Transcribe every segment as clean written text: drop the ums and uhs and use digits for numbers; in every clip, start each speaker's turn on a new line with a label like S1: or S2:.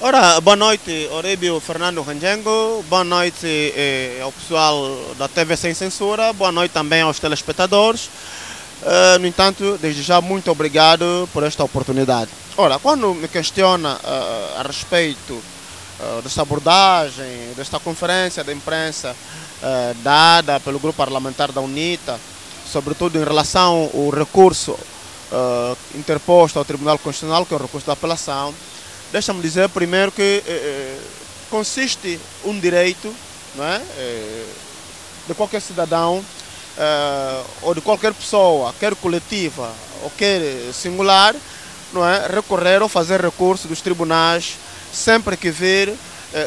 S1: Ora, boa noite, Orébio Fernando Rangengo, boa noite ao pessoal da TV Sem Censura, boa noite também aos telespectadores. No entanto, desde já, muito obrigado por esta oportunidade. Ora, quando me questiona a respeito desta abordagem, desta conferência de imprensa dada pelo grupo parlamentar da UNITA, sobretudo em relação ao recurso interposto ao Tribunal Constitucional, que é o recurso de apelação, deixa-me dizer primeiro que consiste um direito, não é, de qualquer cidadão ou de qualquer pessoa, quer coletiva ou quer singular, não é, recorrer ou fazer recurso dos tribunais sempre que vir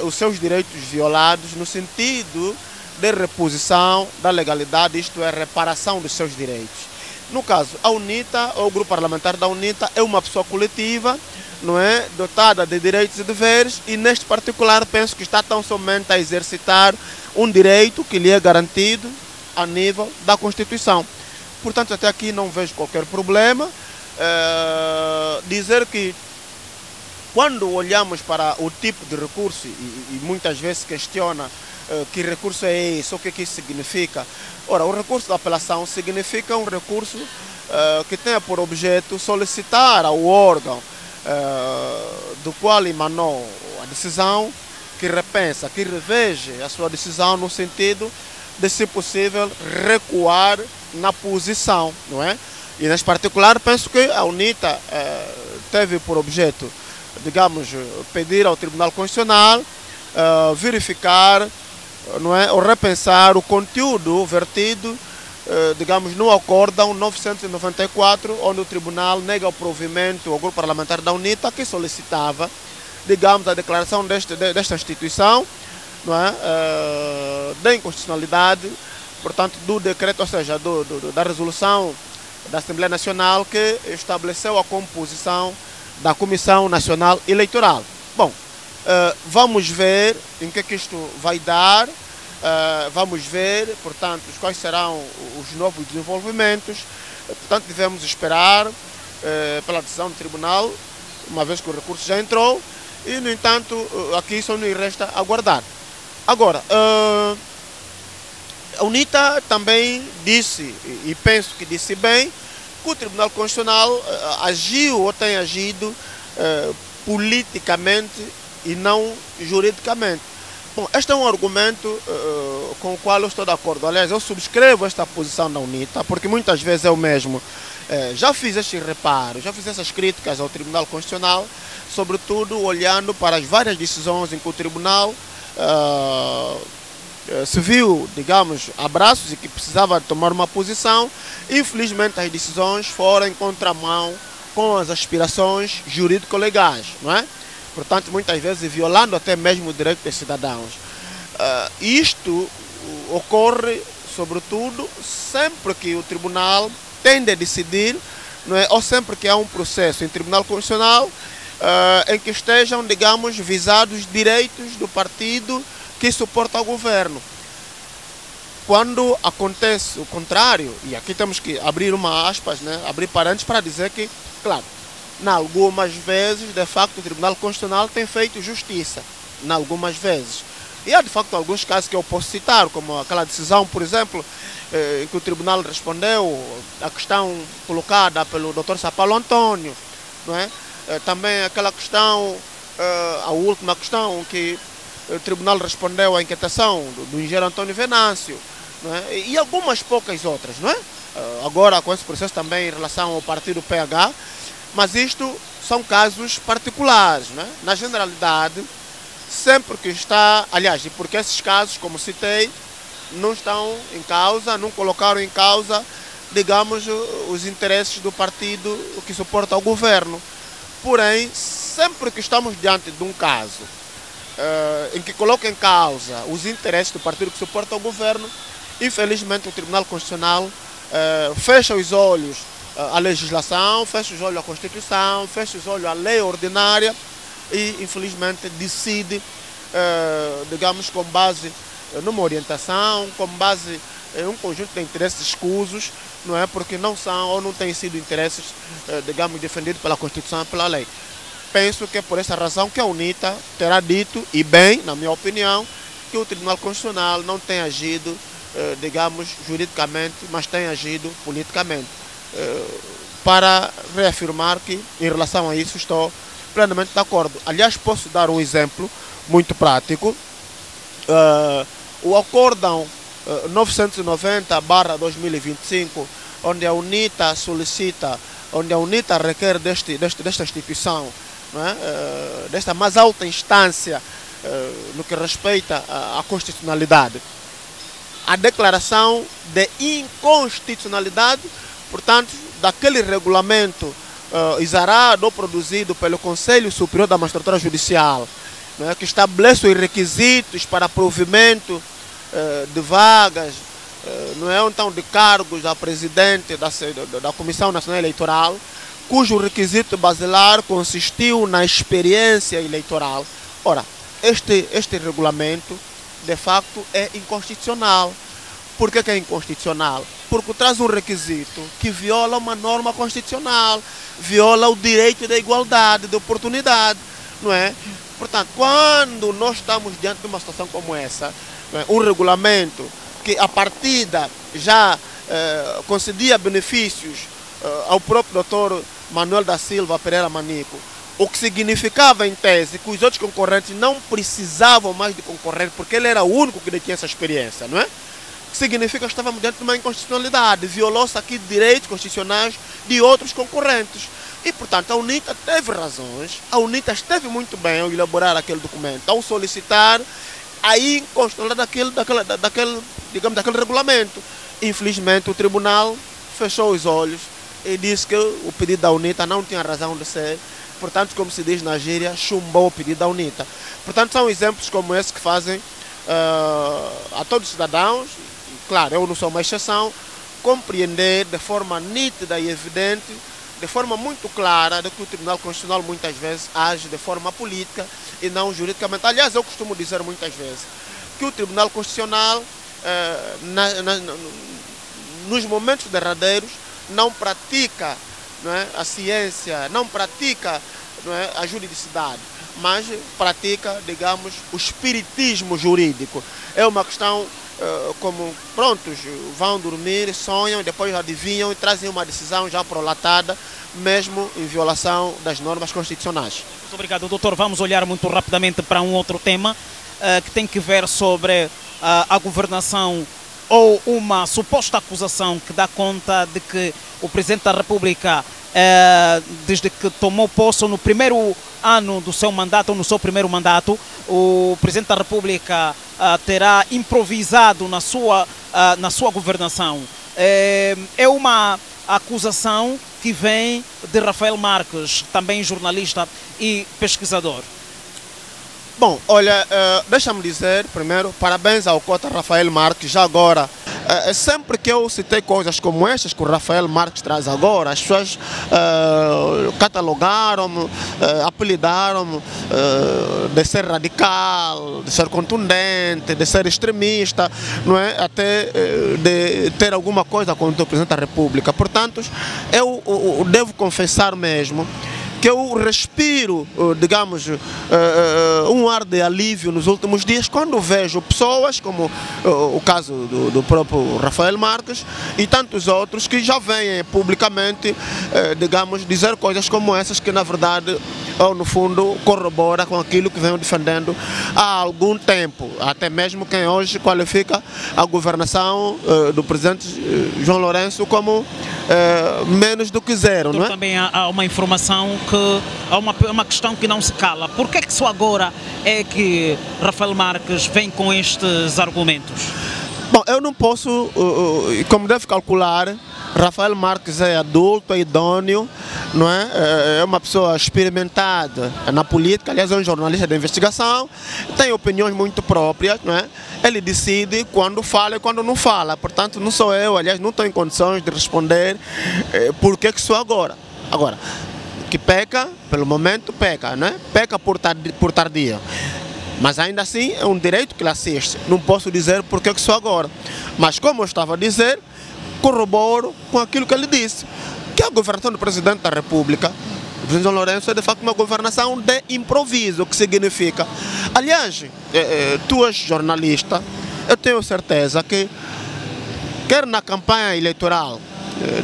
S1: os seus direitos violados no sentido de reposição da legalidade, isto é, reparação dos seus direitos. No caso, a UNITA, ou o grupo parlamentar da UNITA, é uma pessoa coletiva, não é, dotada de direitos e deveres, e neste particular penso que está tão somente a exercitar um direito que lhe é garantido a nível da Constituição. Portanto, até aqui não vejo qualquer problema. Dizer que quando olhamos para o tipo de recurso, e muitas vezes questiona que recurso é esse, o que isso significa. Ora, o recurso da apelação significa um recurso que tenha por objeto solicitar ao órgão do qual emanou a decisão, que repensa, que reveja a sua decisão no sentido de, se possível, recuar na posição, não é? E nesse particular penso que a UNITA teve por objeto, digamos, pedir ao Tribunal Constitucional verificar, não é, ou repensar o conteúdo vertido, digamos, no Acórdão 994, onde o Tribunal nega o provimento ao grupo parlamentar da UNITA, que solicitava, digamos, a declaração desta instituição, não é, da inconstitucionalidade, portanto, do decreto, ou seja, da resolução da Assembleia Nacional que estabeleceu a composição da Comissão Nacional Eleitoral. Bom, vamos ver em que isto vai dar, vamos ver, portanto, quais serão os novos desenvolvimentos. Portanto, devemos esperar pela decisão do Tribunal, uma vez que o recurso já entrou, e, no entanto, aqui só nos resta aguardar. Agora, a UNITA também disse, e penso que disse bem, que o Tribunal Constitucional agiu ou tem agido politicamente e não juridicamente. Bom, este é um argumento com o qual eu estou de acordo. Aliás, eu subscrevo esta posição da UNITA, porque muitas vezes eu mesmo já fiz estes reparos, já fiz essas críticas ao Tribunal Constitucional, sobretudo olhando para as várias decisões em que o Tribunal se viu, digamos, a braços e que precisava tomar uma posição. Infelizmente, as decisões foram em contramão com as aspirações jurídico-legais, não é? Portanto, muitas vezes violando até mesmo o direito dos cidadãos. Isto ocorre, sobretudo, sempre que o tribunal tende a decidir, não é? Ou sempre que há um processo em Tribunal Constitucional em que estejam, digamos, visados direitos do partido que suporta o governo. Quando acontece o contrário, e aqui temos que abrir uma aspas, né? Abrir parênteses para dizer que, claro, em algumas vezes, de facto, o Tribunal Constitucional tem feito justiça, em algumas vezes. E há, de facto, alguns casos que eu posso citar, como aquela decisão, por exemplo, em que o Tribunal respondeu à questão colocada pelo Dr. Sapalo Antônio, não é? Também aquela questão, a última questão, que o Tribunal respondeu à inquietação do engenheiro Antônio Venâncio, não é? E algumas poucas outras, não é? Agora, com esse processo também em relação ao partido PH, mas isto são casos particulares, não é? Na generalidade, sempre que está, aliás, e porque esses casos, como citei, não estão em causa, não colocaram em causa, digamos, os interesses do partido que suporta o governo. Porém, sempre que estamos diante de um caso em que coloca em causa os interesses do partido que suporta o governo, infelizmente o Tribunal Constitucional fecha os olhos à legislação, fecha os olhos à Constituição, fecha os olhos à lei ordinária e, infelizmente, decide, digamos, com base numa orientação, com base em um conjunto de interesses escusos, não é? Porque não são ou não têm sido interesses, digamos, defendidos pela Constituição e pela lei. penso que é por essa razão que a UNITA terá dito, e bem, na minha opinião, que o Tribunal Constitucional não tem agido, digamos, juridicamente, mas tem agido politicamente. Para reafirmar que, em relação a isso, estou plenamente de acordo. Aliás, posso dar um exemplo muito prático. O acórdão 990/2025, onde a UNITA solicita, onde a UNITA requer desta instituição, não é? Desta mais alta instância no que respeita à constitucionalidade, a declaração de inconstitucionalidade, portanto, daquele regulamento exarado ou produzido pelo Conselho Superior da Magistratura Judicial, não é? Que estabelece os requisitos para provimento de vagas, não é, então, de cargos a presidente da Comissão Nacional Eleitoral, cujo requisito basilar consistiu na experiência eleitoral. Ora, este regulamento, de facto, é inconstitucional. Por que é inconstitucional? Porque traz um requisito que viola uma norma constitucional, viola o direito da igualdade, de oportunidade, não é? Portanto, quando nós estamos diante de uma situação como essa, não é? Um regulamento que a partida já concedia benefícios ao próprio doutor Manuel da Silva Pereira Manico, o que significava, em tese, que os outros concorrentes não precisavam mais de concorrer, porque ele era o único que detinha essa experiência, não é? Significa que estávamos diante de uma inconstitucionalidade, violou-se aqui direitos constitucionais de outros concorrentes. E, portanto, a UNITA teve razões, a UNITA esteve muito bem ao elaborar aquele documento, ao solicitar a inconstitucionalidade daquele regulamento. Infelizmente, o tribunal fechou os olhos e disse que o pedido da UNITA não tinha razão de ser. Portanto, como se diz na gíria, chumbou o pedido da UNITA. Portanto, são exemplos como esse que fazem a todos os cidadãos, claro, eu não sou uma exceção, compreender de forma nítida e evidente, de forma muito clara, de que o Tribunal Constitucional muitas vezes age de forma política e não juridicamente. Aliás, eu costumo dizer muitas vezes que o Tribunal Constitucional, nos momentos derradeiros, não pratica, não é, a ciência, não pratica, não é, a juridicidade, mas pratica, digamos, o espiritismo jurídico. É uma questão como, prontos, vão dormir, sonham, depois adivinham e trazem uma decisão já prolatada, mesmo em violação das normas constitucionais.
S2: Muito obrigado, doutor. Vamos olhar muito rapidamente para um outro tema que tem que ver sobre a governação, ou uma suposta acusação que dá conta de que o Presidente da República, desde que tomou posse no primeiro ano do seu mandato, ou no seu primeiro mandato, o Presidente da República terá improvisado na sua governação. É uma acusação que vem de Rafael Marques, também jornalista e pesquisador.
S1: Bom, olha, deixa-me dizer primeiro, parabéns ao cota Rafael Marques. Já agora, sempre que eu citei coisas como estas que o Rafael Marques traz agora, as pessoas catalogaram-me, apelidaram-me de ser radical, de ser contundente, de ser extremista, não é? Até de ter alguma coisa contra o Presidente da República. Portanto, eu devo confessar mesmo que eu respiro, digamos, um ar de alívio nos últimos dias quando vejo pessoas como o caso do próprio Rafael Marques e tantos outros que já vêm publicamente, digamos, dizer coisas como essas que na verdade, ou no fundo, corrobora com aquilo que venho defendendo há algum tempo, até mesmo quem hoje qualifica a governação do presidente João Lourenço como menos do que zero, não é?
S2: Também há uma informação que há uma questão que não se cala. Por que só agora é que Rafael Marques vem com estes argumentos?
S1: Bom, eu não posso, como deve calcular, Rafael Marques é adulto, é idôneo, não é? É uma pessoa experimentada na política, aliás é um jornalista de investigação, tem opiniões muito próprias, não é? Ele decide quando fala e quando não fala, portanto não sou eu, aliás não estou em condições de responder por que sou agora. Agora, que peca, pelo momento peca, né? Peca por tardia. Mas ainda assim é um direito que lhe assiste. Não posso dizer por que sou agora. Mas como eu estava a dizer, corroboro com aquilo que ele disse. Que a governação do Presidente da República do presidente João Lourenço é de facto uma governação de improviso, o que significa. Aliás, tu és jornalista, eu tenho certeza que, quer na campanha eleitoral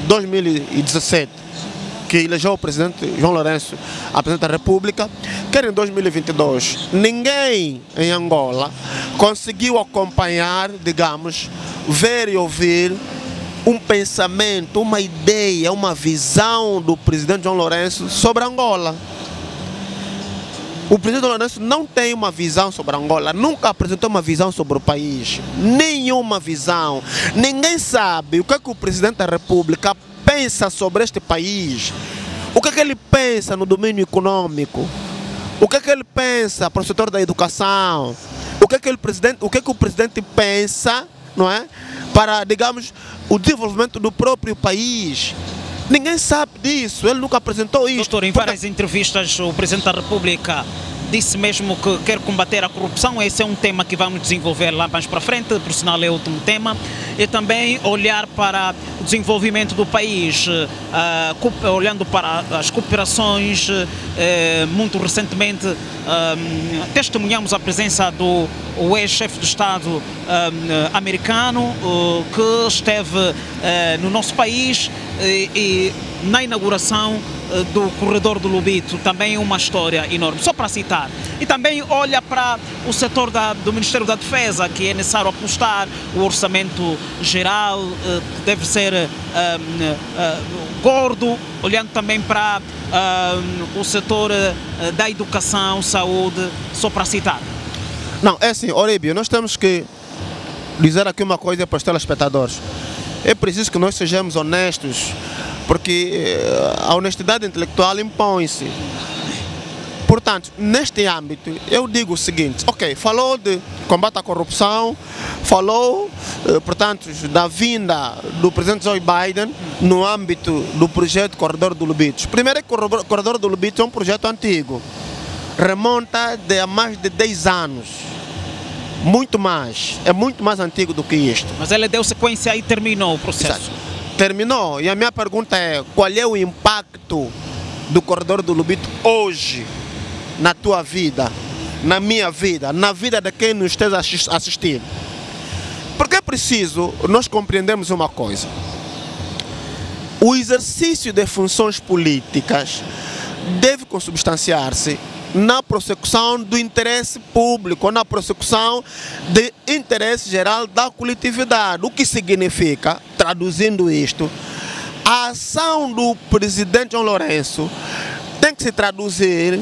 S1: 2017, que elegeu o presidente João Lourenço a presidente da República, quer em 2022, ninguém em Angola conseguiu acompanhar, digamos, ver e ouvir um pensamento, uma ideia, uma visão do presidente João Lourenço sobre Angola. O presidente João Lourenço não tem uma visão sobre Angola, nunca apresentou uma visão sobre o país, nenhuma visão. Ninguém sabe o que é que o presidente da República pensa sobre este país, o que é que ele pensa no domínio econômico, o que é que ele pensa para o setor da educação, o que é que o presidente pensa, não é, para, digamos, o desenvolvimento do próprio país. Ninguém sabe disso, ele nunca apresentou isso.
S2: Doutor, em várias entrevistas o Presidente da República disse mesmo que quer combater a corrupção. Esse é um tema que vamos desenvolver lá mais para frente, por sinal é o último tema. E também olhar para o desenvolvimento do país, olhando para as cooperações. Muito recentemente testemunhamos a presença do ex-chefe de Estado americano que esteve no nosso país e na inauguração do corredor do Lubito, também uma história enorme, só para citar. E também olha para o setor do Ministério da Defesa, que é necessário apostar, o orçamento geral que deve ser gordo, olhando também para o setor da educação, saúde, só para citar.
S1: Não, é assim, Oribio, nós temos que dizer aqui uma coisa para os telespectadores. É preciso que nós sejamos honestos, porque a honestidade intelectual impõe-se. Portanto, neste âmbito, eu digo o seguinte, ok, falou de combate à corrupção, falou, portanto, da vinda do presidente Joe Biden no âmbito do projeto Corredor do Lubito. Primeiro é que o Corredor do Lubito é um projeto antigo, remonta há mais de 10 anos. Muito mais, é muito mais antigo do que isto.
S2: Mas ele deu sequência e terminou o processo.
S1: Exato. Terminou, e a minha pergunta é, qual é o impacto do Corredor do Lubito hoje na tua vida, na minha vida, na vida de quem nos esteja assistindo? Porque é preciso nós compreendermos uma coisa. O exercício de funções políticas deve consubstanciar-se na prossecução do interesse público, na prossecução do interesse geral da coletividade. O que significa, traduzindo isto, a ação do presidente João Lourenço tem que se traduzir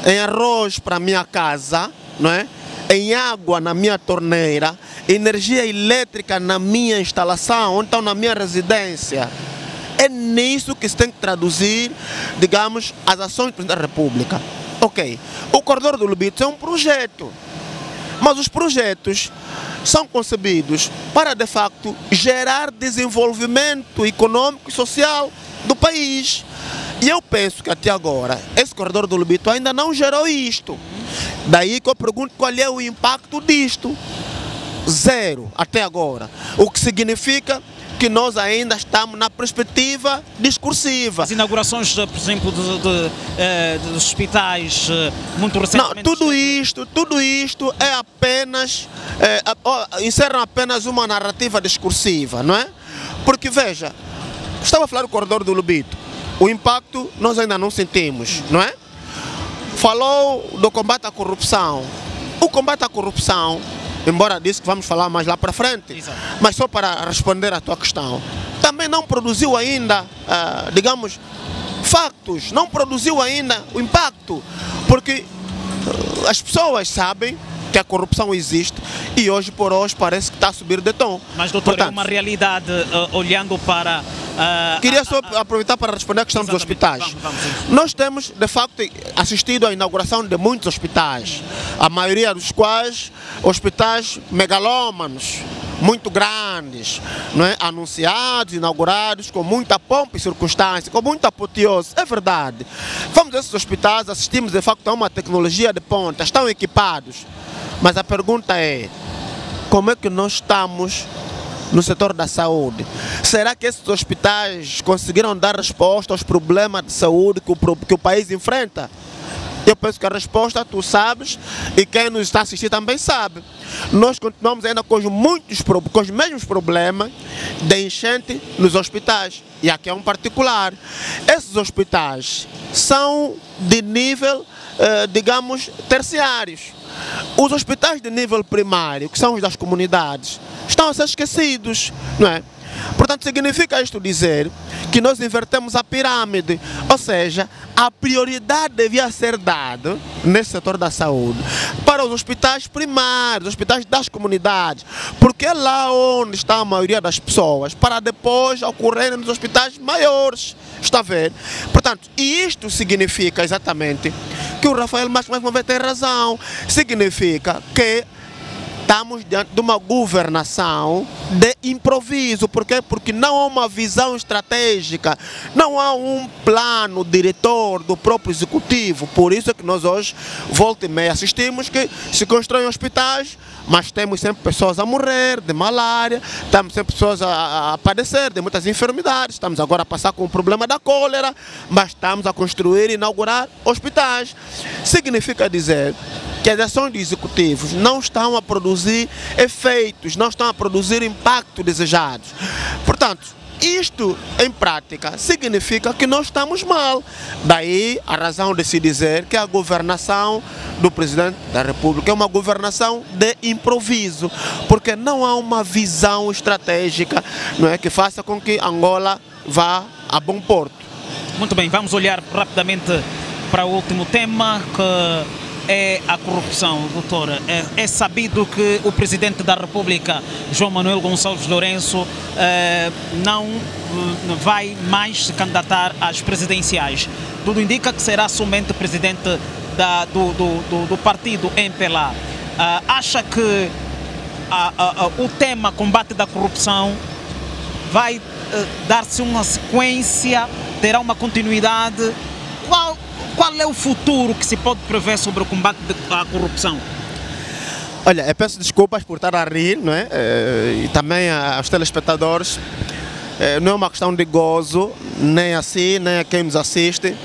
S1: em arroz para a minha casa, não é? Em água na minha torneira, energia elétrica na minha instalação, ou então na minha residência. É nisso que se tem que traduzir, digamos, as ações do presidente da República. Ok, o Corredor do Lubito é um projeto, mas os projetos são concebidos para, de facto, gerar desenvolvimento econômico e social do país. E eu penso que até agora, esse Corredor do Lubito ainda não gerou isto. Daí que eu pergunto qual é o impacto disto. Zero, até agora. O que significa que nós ainda estamos na perspectiva discursiva.
S2: As inaugurações, por exemplo, dos hospitais, muito recentemente...
S1: Não, tudo isto é apenas, encerram apenas uma narrativa discursiva, não é? Porque, veja, estava a falar do Corredor do Lubito, o impacto nós ainda não sentimos, não é? Falou do combate à corrupção. O combate à corrupção, embora disse que vamos falar mais lá para frente, exato, mas só para responder à tua questão, também não produziu ainda, digamos, factos, não produziu ainda o impacto, porque as pessoas sabem que a corrupção existe e hoje por hoje parece que está a subir de tom.
S2: Mas, doutor, portanto, é uma realidade, olhando para...
S1: queria só aproveitar para responder a questão dos hospitais. Nós temos, de facto, assistido à inauguração de muitos hospitais, a maioria dos quais hospitais megalómanos, muito grandes, não é? Anunciados, inaugurados, com muita pompa e circunstância, com muita apoteose. É verdade. Vamos a esses hospitais, assistimos de facto a uma tecnologia de ponta, estão equipados. Mas a pergunta é, como é que nós estamos no setor da saúde. Será que esses hospitais conseguiram dar resposta aos problemas de saúde que o país enfrenta? Eu penso que a resposta tu sabes e quem nos está assistindo também sabe. Nós continuamos ainda com os mesmos problemas de enchente nos hospitais. E aqui é um particular. Esses hospitais são de nível, digamos, terciários. Os hospitais de nível primário, que são os das comunidades, estão a ser esquecidos, não é? Portanto, significa isto dizer que nós invertemos a pirâmide, ou seja, a prioridade devia ser dada nesse setor da saúde para os hospitais primários, hospitais das comunidades, porque é lá onde está a maioria das pessoas, para depois ocorrerem nos hospitais maiores, está a ver? Portanto, e isto significa exatamente que o Rafael mais uma vez tem razão, significa que estamos diante de uma governação de improviso. Por quê? Porque não há uma visão estratégica, não há um plano diretor do próprio executivo. Por isso é que nós hoje, volta e meia, assistimos que se constroem hospitais, mas temos sempre pessoas a morrer de malária, temos sempre pessoas a padecer de muitas enfermidades, estamos agora a passar com o problema da cólera, mas estamos a construir e inaugurar hospitais. Significa dizer que as ações de executivos não estão a produzir efeitos, não estão a produzir impacto desejados. Portanto, isto em prática significa que nós estamos mal. Daí a razão de se dizer que a governação do Presidente da República é uma governação de improviso, porque não há uma visão estratégica, não é, que faça com que Angola vá a bom porto.
S2: Muito bem, vamos olhar rapidamente para o último tema, que é a corrupção, doutora. É sabido que o Presidente da República, João Manuel Gonçalves Lourenço, não vai mais se candidatar às presidenciais. Tudo indica que será somente presidente do partido MPLA. Acha que o tema combate da corrupção vai dar-se uma sequência, terá uma continuidade? Qual é o futuro que se pode prever sobre o combate à corrupção?
S1: Olha, eu peço desculpas por estar a rir, não é? E também aos telespectadores. Não é uma questão de gozo, nem assim, nem a quem nos assiste.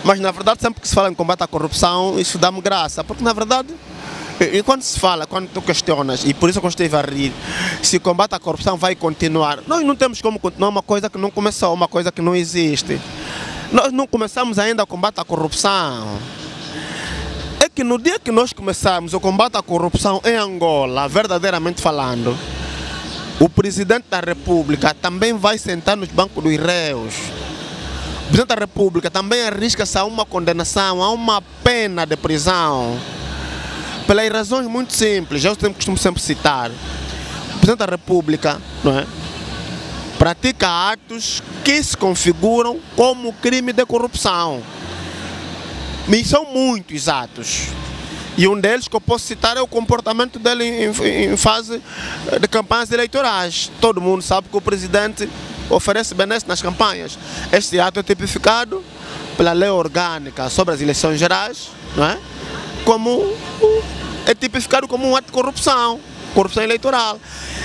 S1: Mas, na verdade, sempre que se fala em combate à corrupção, isso dá-me graça. Porque, na verdade, quando se fala, quando tu questionas, e por isso que eu estive a rir, se o combate à corrupção vai continuar, nós não temos como continuar uma coisa que não começou, uma coisa que não existe. Nós não começamos ainda a combate à corrupção. É que no dia que nós começamos o combate à corrupção em Angola, verdadeiramente falando, o Presidente da República também vai sentar nos bancos dos réus. O Presidente da República também arrisca-se a uma condenação, a uma pena de prisão, pelas razões muito simples. Eu costumo sempre citar. O Presidente da República, não é, pratica atos que se configuram como crime de corrupção. E são muitos atos. E um deles que eu posso citar é o comportamento dele em fase de campanhas eleitorais. Todo mundo sabe que o presidente oferece benesse nas campanhas. Este ato é tipificado pela lei orgânica sobre as eleições gerais, não é? É tipificado como um ato de corrupção eleitoral.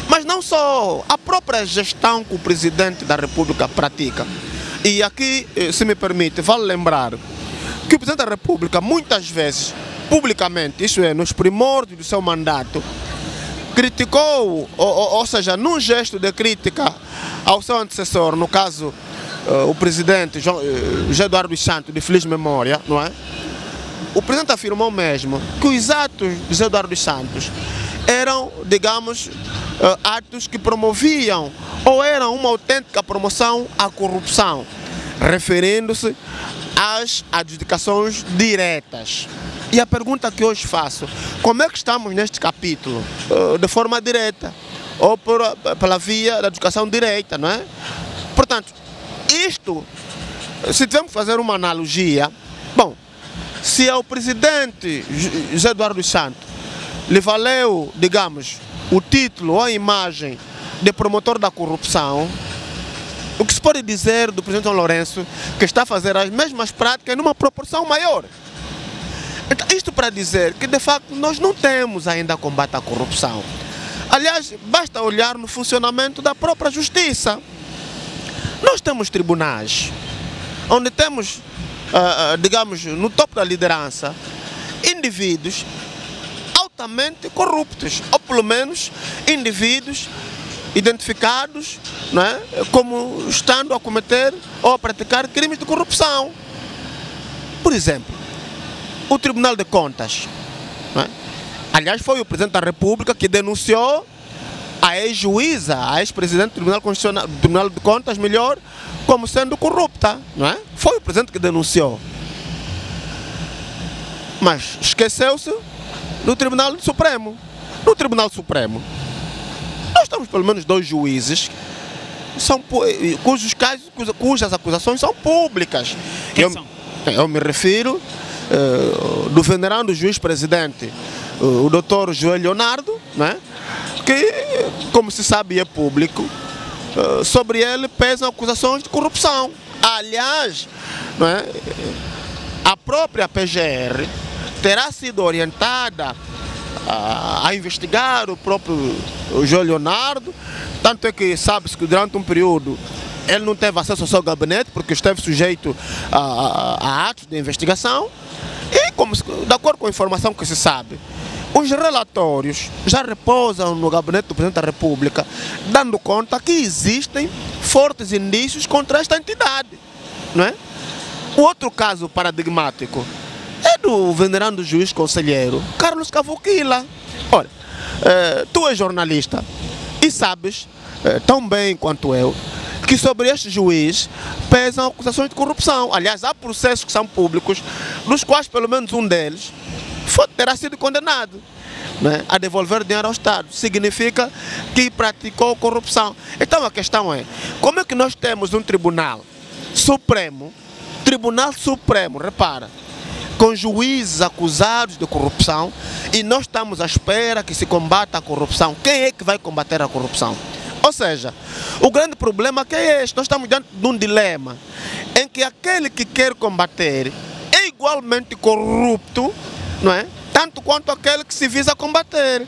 S1: Mas não só, a própria gestão que o Presidente da República pratica. E aqui, se me permite, vale lembrar que o Presidente da República, muitas vezes, publicamente, isso é, nos primórdios do seu mandato, criticou, ou seja, num gesto de crítica ao seu antecessor, no caso, o Presidente José Eduardo dos Santos, de feliz memória, não é? O Presidente afirmou mesmo que os atos de José Eduardo dos Santos eram, digamos, atos que promoviam ou eram uma autêntica promoção à corrupção, referindo-se às adjudicações diretas. E a pergunta que hoje faço, como é que estamos neste capítulo? De forma direta ou pela via da adjudicação direta, não é? Portanto, isto, se tivermos que fazer uma analogia, bom, se ao Presidente José Eduardo dos Santos lhe valeu, digamos, o título ou a imagem de promotor da corrupção, o que se pode dizer do Presidente João Lourenço, que está a fazer as mesmas práticas numa proporção maior? Então, isto para dizer que, de facto, nós não temos ainda combate à corrupção. Aliás, basta olhar no funcionamento da própria justiça. Nós temos tribunais, onde temos, digamos, no topo da liderança, indivíduos altamente corruptos, ou pelo menos indivíduos identificados, não é, como estando a cometer ou a praticar crimes de corrupção. Por exemplo, o Tribunal de Contas, não é? Aliás, foi o Presidente da República que denunciou a ex-juíza, a ex-presidente do Tribunal Constitucional, do Tribunal de Contas, melhor, como sendo corrupta, não é? Foi o Presidente que denunciou. Mas esqueceu-se do Tribunal Supremo. No Tribunal Supremo, nós temos pelo menos 2 juízes cujas acusações são públicas. Eu me refiro do venerando juiz-presidente, o Dr. Joel Leonardo, né, que, como se sabe, é público. Sobre ele pesam acusações de corrupção. Aliás, né, a própria PGR terá sido orientada a investigar o próprio João Leonardo, tanto é que sabe-se que durante um período ele não teve acesso ao seu gabinete porque esteve sujeito a atos de investigação e, de acordo com a informação que se sabe, os relatórios já repousam no gabinete do Presidente da República, dando conta que existem fortes indícios contra esta entidade, não é? O outro caso paradigmático é do venerando juiz conselheiro Carlos Cavoquila. Olha, tu és jornalista e sabes tão bem quanto eu que sobre este juiz pesam acusações de corrupção. Aliás, há processos que são públicos, dos quais pelo menos um deles terá sido condenado, né, a devolver dinheiro ao Estado. Significa que praticou corrupção. Então a questão é, como é que nós temos um Tribunal Supremo, repara, com juízes acusados de corrupção, e nós estamos à espera que se combata a corrupção? Quem é que vai combater a corrupção? Ou seja, o grande problema que é este: nós estamos diante de um dilema em que aquele que quer combater é igualmente corrupto, não é? Tanto quanto aquele que se visa combater.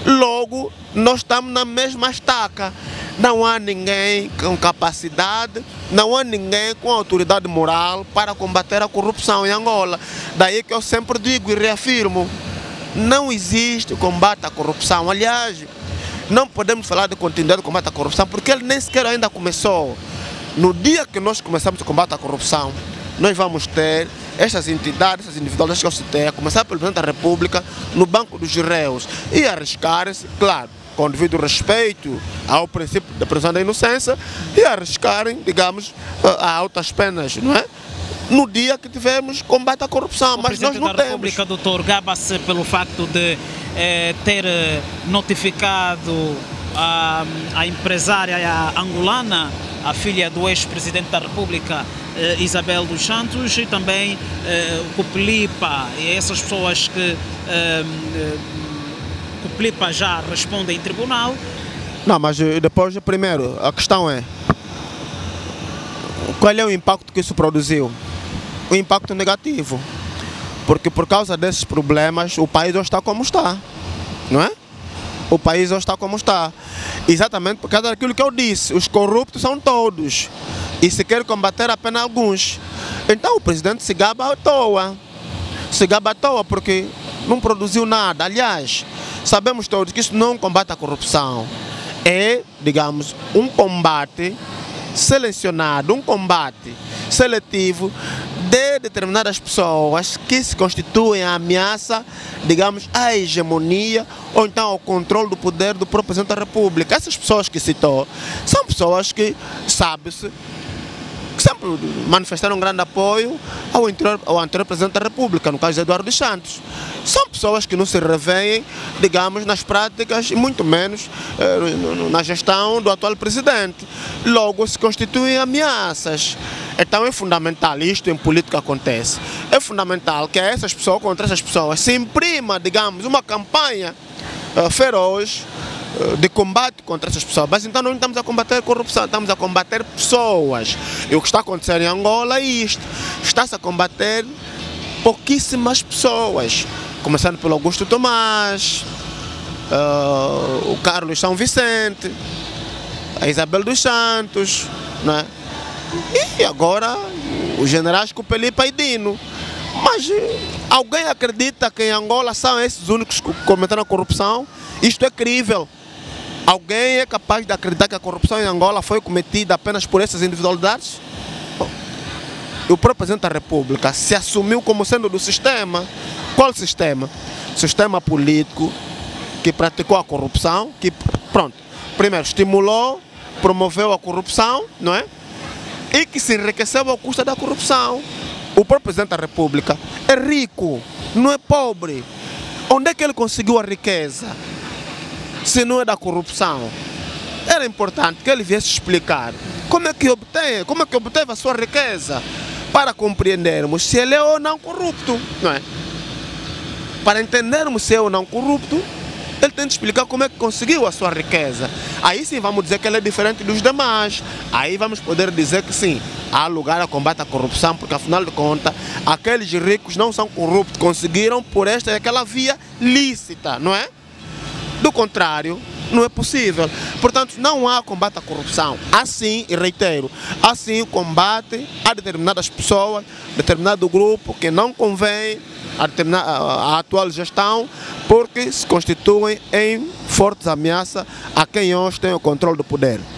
S1: Logo, nós estamos na mesma estaca. Não há ninguém com capacidade, não há ninguém com autoridade moral para combater a corrupção em Angola. Daí que eu sempre digo e reafirmo: não existe combate à corrupção. Aliás, não podemos falar de continuidade de combate à corrupção porque ele nem sequer ainda começou. No dia que nós começamos o combate à corrupção, nós vamos ter estas entidades, essas individualidades que eu citei, a começar pelo Presidente da República, no banco dos réus, e arriscar-se, claro, com devido respeito ao princípio da presunção da inocência, e arriscarem, digamos, a altas penas, não é? No dia que tivermos combate à corrupção, mas nós não temos. O Presidente da República, doutor, gaba-se pelo facto de ter notificado a empresária angolana, a filha do ex-presidente da República, Isabel dos Santos, e também o Cuplipa, e essas pessoas que Cuplipa já respondem em tribunal. Não, mas depois, primeiro, a questão é: qual é o impacto que isso produziu? O impacto negativo. Porque por causa desses problemas o país hoje está como está, não é? O país hoje está como está. Exatamente por causa daquilo que eu disse: os corruptos são todos e se quer combater apenas alguns. Então o presidente se gaba à toa. Se gaba à toa porque não produziu nada. Aliás, sabemos todos que isso não é um combate à corrupção. É, digamos, um combate selecionado, um combate seletivo de determinadas pessoas que se constituem a ameaça, digamos, à hegemonia ou então ao controle do poder do próprio Presidente da República. Essas pessoas que citou são pessoas que, sabe-se, que sempre manifestaram um grande apoio ao anterior Presidente da República, no caso de Eduardo dos Santos. São pessoas que não se revêem, digamos, nas práticas e muito menos na gestão do atual Presidente. Logo, se constituem ameaças. Então é fundamental, isto em política acontece, é fundamental que essas pessoas, contra essas pessoas, se imprima, digamos, uma campanha feroz de combate contra essas pessoas. Mas então não estamos a combater a corrupção, estamos a combater pessoas. E o que está acontecendo em Angola é isto: está-se a combater pouquíssimas pessoas, começando pelo Augusto Tomás, o Carlos São Vicente, a Isabel dos Santos, né? E agora os generais Cupelipa e Dino. Mas alguém acredita que em Angola são esses únicos que cometeram a corrupção? Isto é crível. Alguém é capaz de acreditar que a corrupção em Angola foi cometida apenas por essas individualidades? O próprio Presidente da República se assumiu como sendo do sistema. Qual sistema? Sistema político que praticou a corrupção, que, pronto, primeiro estimulou, promoveu a corrupção, não é? E que se enriqueceu à custa da corrupção. O próprio Presidente da República é rico, não é pobre. Onde é que ele conseguiu a riqueza, se não é da corrupção? Era importante que ele viesse explicar como é que obteve a sua riqueza, para compreendermos se ele é ou não corrupto, não é? Para entendermos se é ou não corrupto, ele tem de explicar como é que conseguiu a sua riqueza. Aí sim vamos dizer que ele é diferente dos demais. Aí vamos poder dizer que sim, há lugar a combate à corrupção, porque afinal de contas, aqueles ricos não são corruptos, conseguiram por esta e aquela via lícita, não é? Do contrário, não é possível. Portanto, não há combate à corrupção. Assim, e reitero, assim o combate a determinadas pessoas, determinado grupo que não convém a atual gestão, porque se constituem em fortes ameaças a quem hoje tem o controle do poder.